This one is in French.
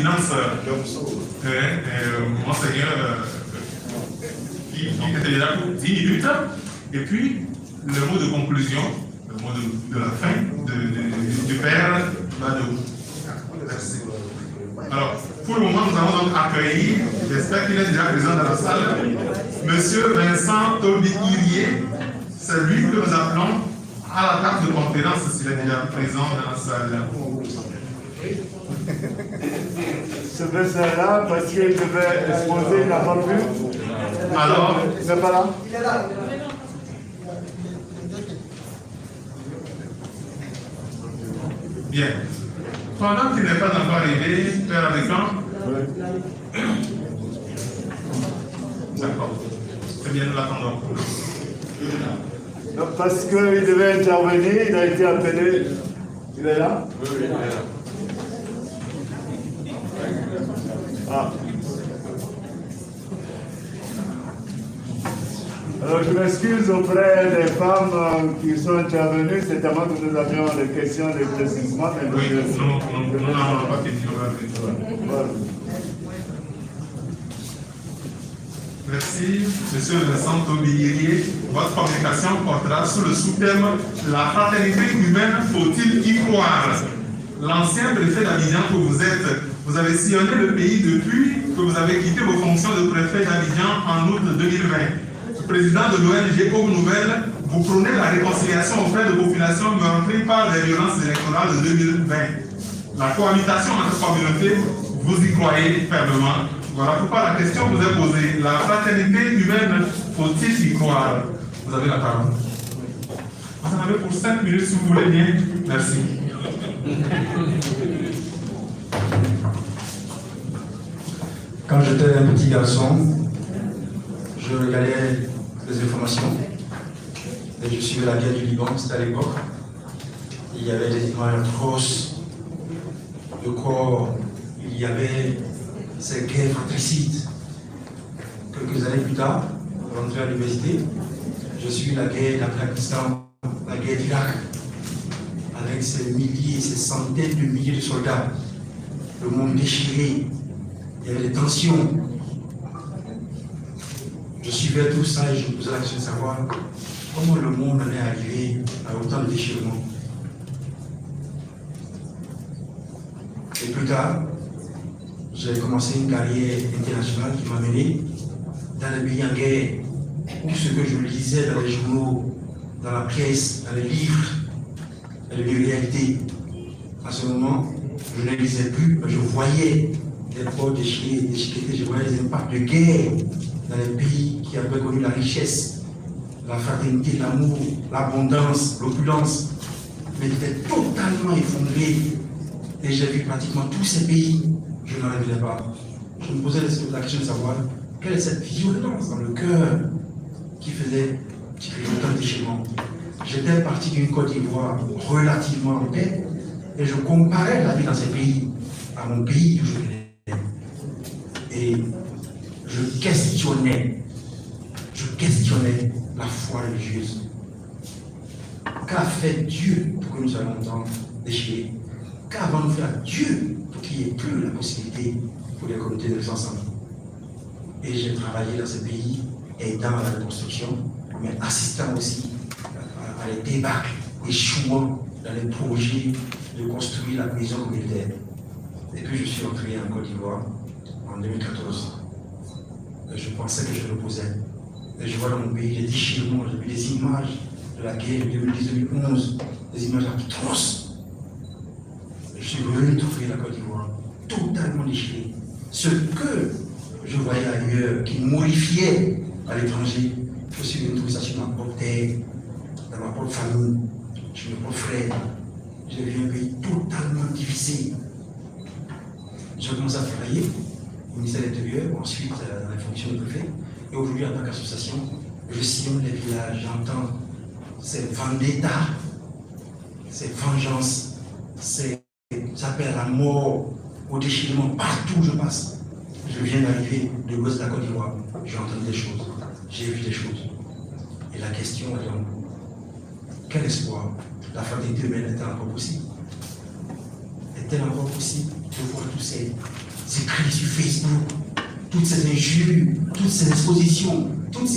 Éminence, Monseigneur, qui était déjà pour 10 minutes, et puis le mot de conclusion, le mot de la fin du Père Badou. Merci. Alors, pour le moment, nous allons donc accueillir, j'espère qu'il est déjà présent dans la salle, Monsieur Vincent Tobi-Irié. C'est lui que nous appelons à la table de conférence s'il est déjà présent dans la salle. Ce monsieur-là, parce qu'il devait exposer, il n'a pas pu. Alors, il n'est pas là? Il est là. Bien. Pendant qu'il n'est pas encore arrivé, Père Abécan. D'accord. Très bien, nous l'attendons. Parce qu'il devait intervenir, il a été appelé. Il est là? Oui, il est là. Ah. Alors je m'excuse auprès des femmes qui sont intervenues, c'est tellement que nous avions des questions d'éclaircissement. Oui, nous n'avons pas question. Voilà. Merci, Monsieur Vincent Tobi-Irié. Votre communication portera sur le sous-thème La fraternité humaine, faut-il y croire? L'ancien préfet d'Abidjan que vous êtes, vous avez sillonné le pays depuis que vous avez quitté vos fonctions de préfet d'Abidjan en août 2020. Président de l'ONG Aux Nouvelles, vous prônez la réconciliation auprès de populations meurtries par les violences électorales de 2020. La cohabitation entre communautés, vous y croyez fermement. Voilà pourquoi la question vous est posée. La fraternité humaine, faut-il y croire? Vous avez la parole. Vous en avez pour 5 minutes si vous voulez bien. Merci. Quand j'étais un petit garçon, je regardais les informations et je suivais la guerre du Liban, c'était à l'époque. Il y avait des images atroces de corps, il y avait ces guerres fratricides. Quelques années plus tard, rentré à l'université, je suis la guerre d'Afghanistan, la guerre d'Irak, avec ces milliers, ces centaines de milliers de soldats, le monde déchiré, il y avait des tensions. Je suivais tout ça et je me posais la question de savoir comment le monde en est arrivé à autant de déchirements. Et plus tard, j'ai commencé une carrière internationale qui m'a mené dans les pays en guerre, où ce que je lisais dans les journaux, dans la presse, dans les livres, avait une réalité. À ce moment, je ne lisais plus, mais je voyais les corps déchirés, je voyais les impacts de guerre dans les pays qui avaient connu la richesse, la fraternité, l'amour, l'abondance, l'opulence, mais étaient totalement effondrés. Et j'ai vu pratiquement tous ces pays, je n'en revenais pas. Je me posais la question de savoir quelle est cette violence dans le cœur qui faisait autant de déchirements. J'étais parti d'une Côte d'Ivoire relativement en paix, et je comparais la vie dans ces pays à mon pays que je connais. Et je questionnais la foi religieuse. Qu'a fait Dieu pour que nous soyons autant déchirés? Qu'avons-nous fait à Dieu pour qu'il n'y ait plus la possibilité pour les communautés de vivre ensemble? Et j'ai travaillé dans ce pays, aidant à la reconstruction, mais assistant aussi à les débats, échouant dans les projets de construire la maison communautaire. Et puis je suis entré en Côte d'Ivoire en 2014. Et je pensais que je me posais. Et je vois dans mon pays les déchirements, j'ai vu des images de la guerre de 2010-2011, des images atroces. Je suis retrouvé la Côte d'Ivoire, totalement déchiré. Ce que je voyais ailleurs, qui modifiait à l'étranger, je suis retrouvé ça sur ma propre terre, dans ma propre famille, chez mes propres frères. J'ai vu un pays totalement divisé. J'ai commencé à travailler au ministère de l'Intérieur, ensuite dans la fonction de préfet, et aujourd'hui en tant qu'association, je sillonne les villages, j'entends ces vendettas, ces vengeances, ces appels à la mort, au déchirement, partout où je passe. Je viens d'arriver de l'ouest de la Côte d'Ivoire, j'ai entendu des choses, j'ai vu des choses. Et la question est donc, quel espoir? La fraternité humaine est-elle encore possible? Est-elle encore possible de voir tous ces ces cris sur Facebook, toutes ces injures, toutes ces expositions, toutes ces